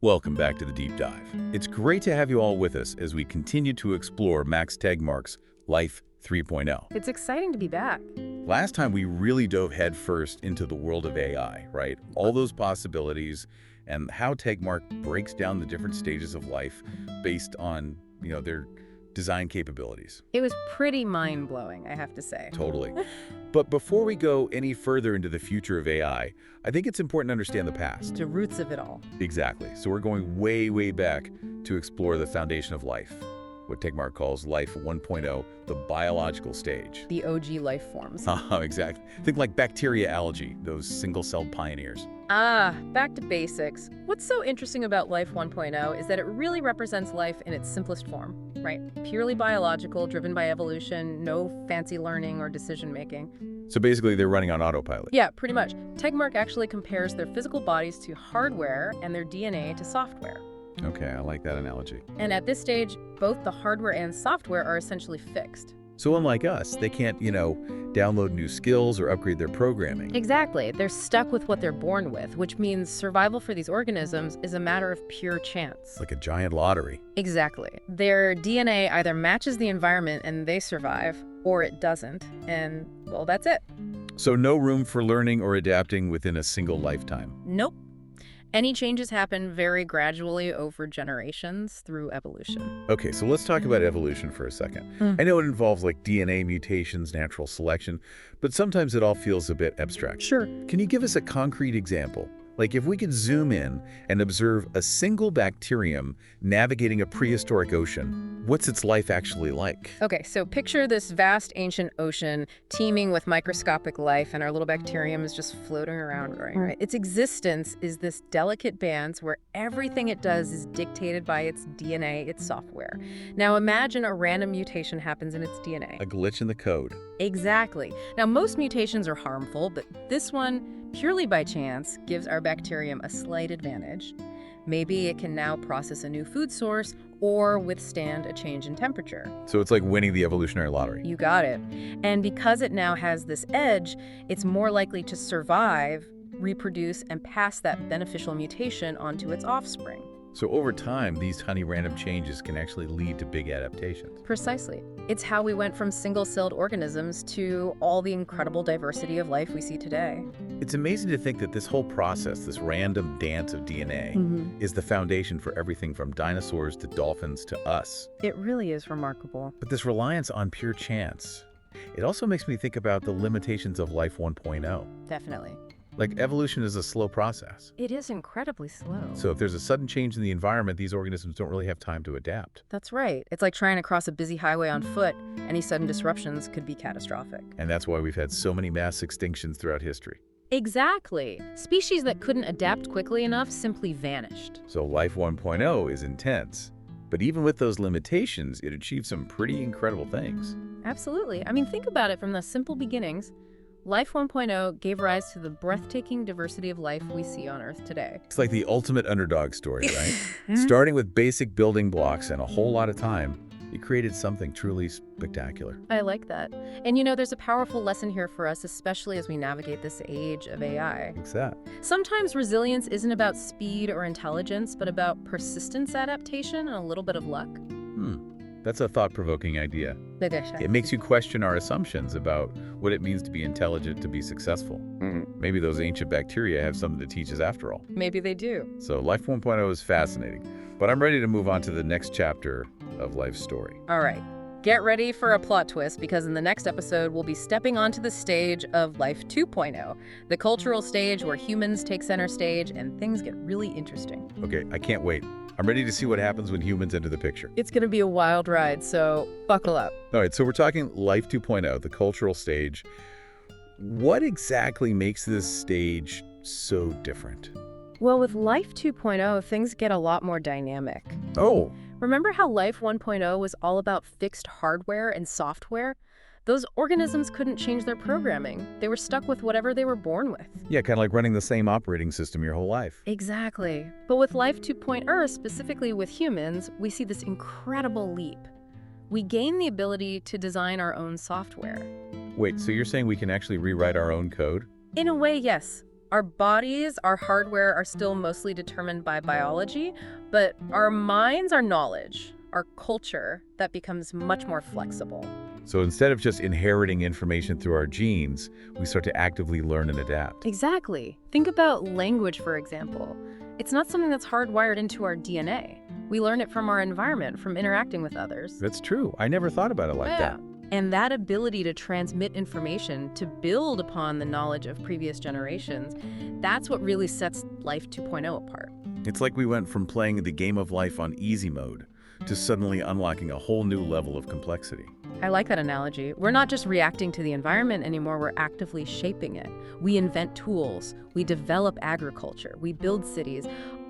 Welcome back to the Deep Dive. It's great to have you all with us as we continue to explore Max Tegmark's Life 3.0. It's exciting to be back. Last time we really dove headfirst into the world of AI, right? All those possibilities and how Tegmark breaks down the different stages of life based on, their design capabilities. It was pretty mind-blowing, I have to say. Totally. But before we go any further into the future of AI, I think it's important to understand the past. The roots of it all. Exactly. So we're going way, way back to explore the foundation of life, what Tegmark calls Life 1.0, the biological stage. The OG life forms. Exactly. Think like bacteria, algae, those single-celled pioneers. Back to basics. What's so interesting about Life 1.0 is that it really represents life in its simplest form, right? Purely biological, driven by evolution, no fancy learning or decision-making. So basically, they're running on autopilot. Yeah, pretty much. Tegmark actually compares their physical bodies to hardware and their DNA to software. Okay, I like that analogy. And at this stage, both the hardware and software are essentially fixed. So unlike us, they can't, download new skills or upgrade their programming. Exactly. They're stuck with what they're born with, which means survival for these organisms is a matter of pure chance. Like a giant lottery. Exactly. Their DNA either matches the environment and they survive, or it doesn't, and, well, that's it. So no room for learning or adapting within a single lifetime. Nope. Any changes happen very gradually over generations through evolution. Okay, so let's talk about evolution for a second. I know it involves like DNA mutations, natural selection, but sometimes it all feels a bit abstract. Sure. Can you give us a concrete example? Like if we could zoom in and observe a single bacterium navigating a prehistoric ocean, what's its life actually like? Okay, so picture this vast ancient ocean teeming with microscopic life, and our little bacterium is just floating around growing, right? Its existence is this delicate dance where everything it does is dictated by its DNA, its software. Now imagine a random mutation happens in its DNA. A glitch in the code. Exactly. Now most mutations are harmful, but this one, purely by chance, gives our bacterium a slight advantage. Maybe it can now process a new food source or withstand a change in temperature. So it's like winning the evolutionary lottery. You got it. And because it now has this edge, it's more likely to survive, reproduce, and pass that beneficial mutation onto its offspring. So over time, these tiny random changes can actually lead to big adaptations. Precisely. It's how we went from single-celled organisms to all the incredible diversity of life we see today. It's amazing to think that this whole process, this random dance of DNA, is the foundation for everything from dinosaurs to dolphins to us. It really is remarkable. But this reliance on pure chance, it also makes me think about the limitations of Life 1.0. Definitely. Like evolution is a slow process. It is incredibly slow. So if there's a sudden change in the environment, these organisms don't really have time to adapt. That's right. It's like trying to cross a busy highway on foot. Any sudden disruptions could be catastrophic. And that's why we've had so many mass extinctions throughout history. Exactly. Species that couldn't adapt quickly enough simply vanished. So Life 1.0 is intense. But even with those limitations, it achieved some pretty incredible things. Absolutely. I mean, think about it from the simple beginnings. Life 1.0 gave rise to the breathtaking diversity of life we see on Earth today. It's like the ultimate underdog story, right? Starting with basic building blocks and a whole lot of time, it created something truly spectacular. I like that. And there's a powerful lesson here for us, especially as we navigate this age of AI. What's that? Sometimes resilience isn't about speed or intelligence, but about persistence, adaptation, and a little bit of luck. That's a thought-provoking idea. It makes you question our assumptions about what it means to be intelligent, to be successful. Maybe those ancient bacteria have something to teach us after all. Maybe they do. So Life 1.0 is fascinating, but I'm ready to move on to the next chapter of life's story. All right. Get ready for a plot twist, because in the next episode, we'll be stepping onto the stage of Life 2.0, the cultural stage where humans take center stage and things get really interesting. Okay, I can't wait. I'm ready to see what happens when humans enter the picture. It's going to be a wild ride, so buckle up. All right, so we're talking Life 2.0, the cultural stage. What exactly makes this stage so different? Well, with Life 2.0, things get a lot more dynamic. Oh. Remember how Life 1.0 was all about fixed hardware and software? Those organisms couldn't change their programming. They were stuck with whatever they were born with. Yeah, kind of like running the same operating system your whole life. Exactly. But with Life 2.0, specifically with humans, we see this incredible leap. We gain the ability to design our own software. Wait, so you're saying we can actually rewrite our own code? In a way, yes. Our bodies, our hardware are still mostly determined by biology, but our minds are knowledge, our culture that becomes much more flexible. So instead of just inheriting information through our genes, we start to actively learn and adapt. Exactly. Think about language, for example. It's not something that's hardwired into our DNA. We learn it from our environment, from interacting with others. That's true. I never thought about it like that. And that ability to transmit information, to build upon the knowledge of previous generations, that's what really sets Life 2.0 apart. It's like we went from playing the game of life on easy mode to suddenly unlocking a whole new level of complexity. I like that analogy. We're not just reacting to the environment anymore, we're actively shaping it. We invent tools, we develop agriculture, we build cities,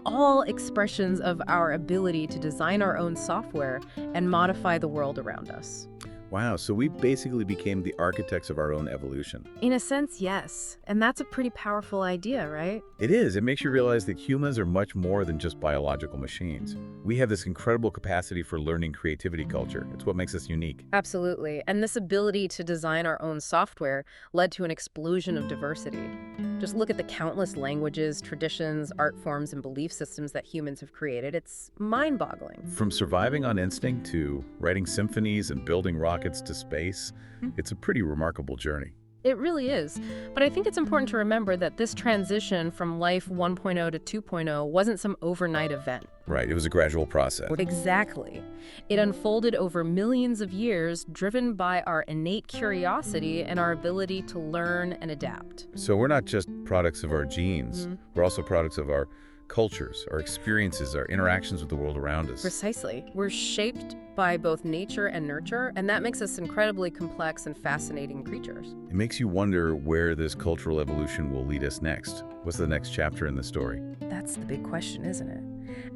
all expressions of our ability to design our own software and modify the world around us. Wow, so we basically became the architects of our own evolution. In a sense, yes. And that's a pretty powerful idea, right? It is. It makes you realize that humans are much more than just biological machines. We have this incredible capacity for learning creativity culture. It's what makes us unique. Absolutely. And this ability to design our own software led to an explosion of diversity. Just look at the countless languages, traditions, art forms, and belief systems that humans have created. It's mind-boggling. From surviving on instinct to writing symphonies and building rockets to space, it's a pretty remarkable journey. It really is. But I think it's important to remember that this transition from Life 1.0 to 2.0 wasn't some overnight event. Right, it was a gradual process. Exactly. It unfolded over millions of years, driven by our innate curiosity and our ability to learn and adapt. So we're not just products of our genes, we're also products of our cultures, our experiences, our interactions with the world around us. Precisely. We're shaped by both nature and nurture, and that makes us incredibly complex and fascinating creatures. It makes you wonder where this cultural evolution will lead us next. What's the next chapter in the story? That's the big question, isn't it?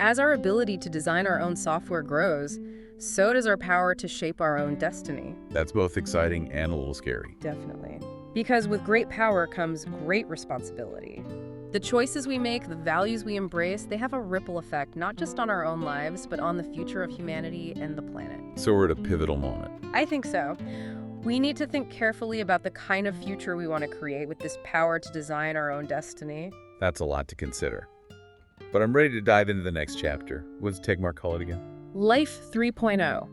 As our ability to design our own software grows, so does our power to shape our own destiny. That's both exciting and a little scary. Definitely. Because with great power comes great responsibility. The choices we make, the values we embrace, they have a ripple effect, not just on our own lives, but on the future of humanity and the planet. So we're at a pivotal moment. I think so. We need to think carefully about the kind of future we want to create with this power to design our own destiny. That's a lot to consider. But I'm ready to dive into the next chapter. What's Tegmark call it again? Life 3.0.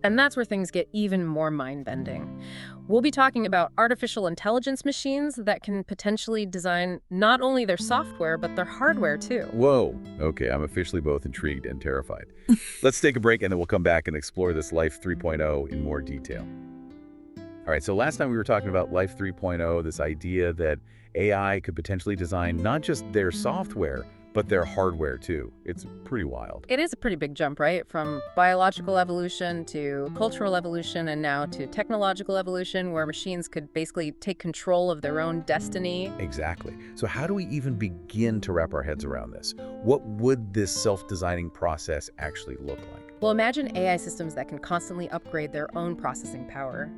And that's where things get even more mind-bending. We'll be talking about artificial intelligence machines that can potentially design not only their software, but their hardware too. Whoa. Okay, I'm officially both intrigued and terrified. Let's take a break and then we'll come back and explore this Life 3.0 in more detail. All right, so last time we were talking about Life 3.0, this idea that AI could potentially design not just their software, but their hardware too. It's pretty wild. It is a pretty big jump, right? From biological evolution to cultural evolution and now to technological evolution, where machines could basically take control of their own destiny. Exactly. So how do we even begin to wrap our heads around this? What would this self-designing process actually look like? Well, imagine AI systems that can constantly upgrade their own processing power,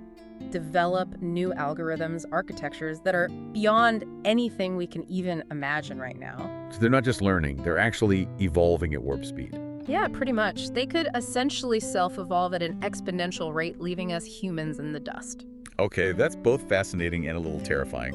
develop new algorithms, architectures that are beyond anything we can even imagine right now. So they're not just learning, they're actually evolving at warp speed. Yeah, pretty much. They could essentially self-evolve at an exponential rate, leaving us humans in the dust. Okay, that's both fascinating and a little terrifying.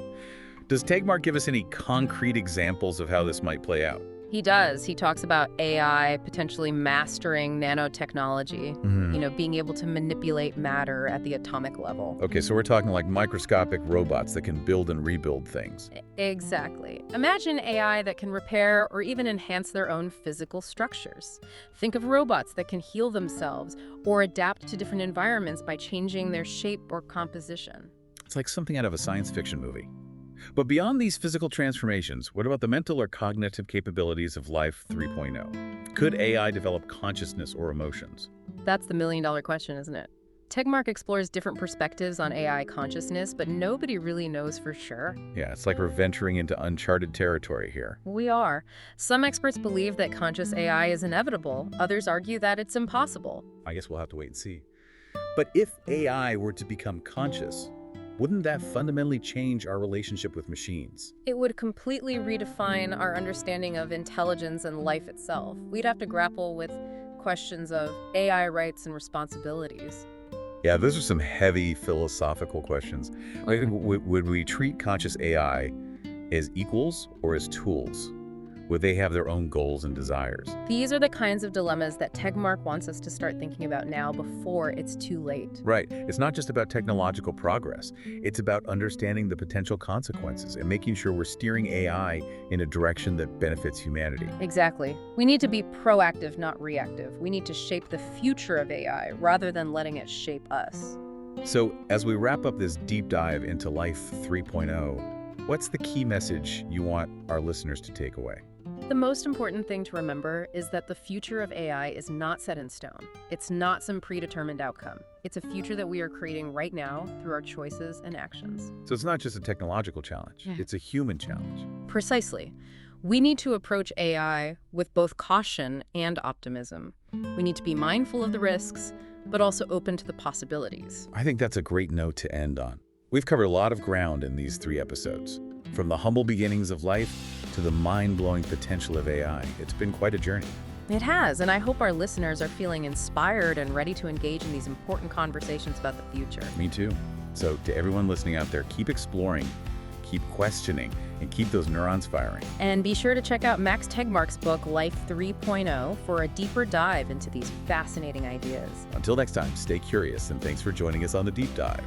Does Tegmark give us any concrete examples of how this might play out? He does. He talks about AI potentially mastering nanotechnology, being able to manipulate matter at the atomic level. Okay, so we're talking like microscopic robots that can build and rebuild things. Exactly. Imagine AI that can repair or even enhance their own physical structures. Think of robots that can heal themselves or adapt to different environments by changing their shape or composition. It's like something out of a science fiction movie. But beyond these physical transformations, what about the mental or cognitive capabilities of Life 3.0? Could AI develop consciousness or emotions? That's the million-dollar question, isn't it? Tegmark explores different perspectives on AI consciousness, but nobody really knows for sure. Yeah, it's like we're venturing into uncharted territory here. We are. Some experts believe that conscious AI is inevitable. Others argue that it's impossible. I guess we'll have to wait and see. But if AI were to become conscious, wouldn't that fundamentally change our relationship with machines? It would completely redefine our understanding of intelligence and life itself. We'd have to grapple with questions of AI rights and responsibilities. Yeah, those are some heavy philosophical questions. Would we treat conscious AI As equals or as tools? Would they have their own goals and desires? These are the kinds of dilemmas that Tegmark wants us to start thinking about now before it's too late. Right. It's not just about technological progress. It's about understanding the potential consequences and making sure we're steering AI in a direction that benefits humanity. Exactly. We need to be proactive, not reactive. We need to shape the future of AI rather than letting it shape us. So, as we wrap up this deep dive into Life 3.0, what's the key message you want our listeners to take away? The most important thing to remember is that the future of AI is not set in stone. It's not some predetermined outcome. It's a future that we are creating right now through our choices and actions. So it's not just a technological challenge, it's a human challenge. Precisely. We need to approach AI with both caution and optimism. We need to be mindful of the risks, but also open to the possibilities. I think that's a great note to end on. We've covered a lot of ground in these 3 episodes. From the humble beginnings of life to the mind-blowing potential of AI. It's been quite a journey. It has, and I hope our listeners are feeling inspired and ready to engage in these important conversations about the future. Me too. So to everyone listening out there, keep exploring, keep questioning, and keep those neurons firing. And be sure to check out Max Tegmarks' book, Life 3.0, for a deeper dive into these fascinating ideas. Until next time, stay curious, and thanks for joining us on the Deep Dive.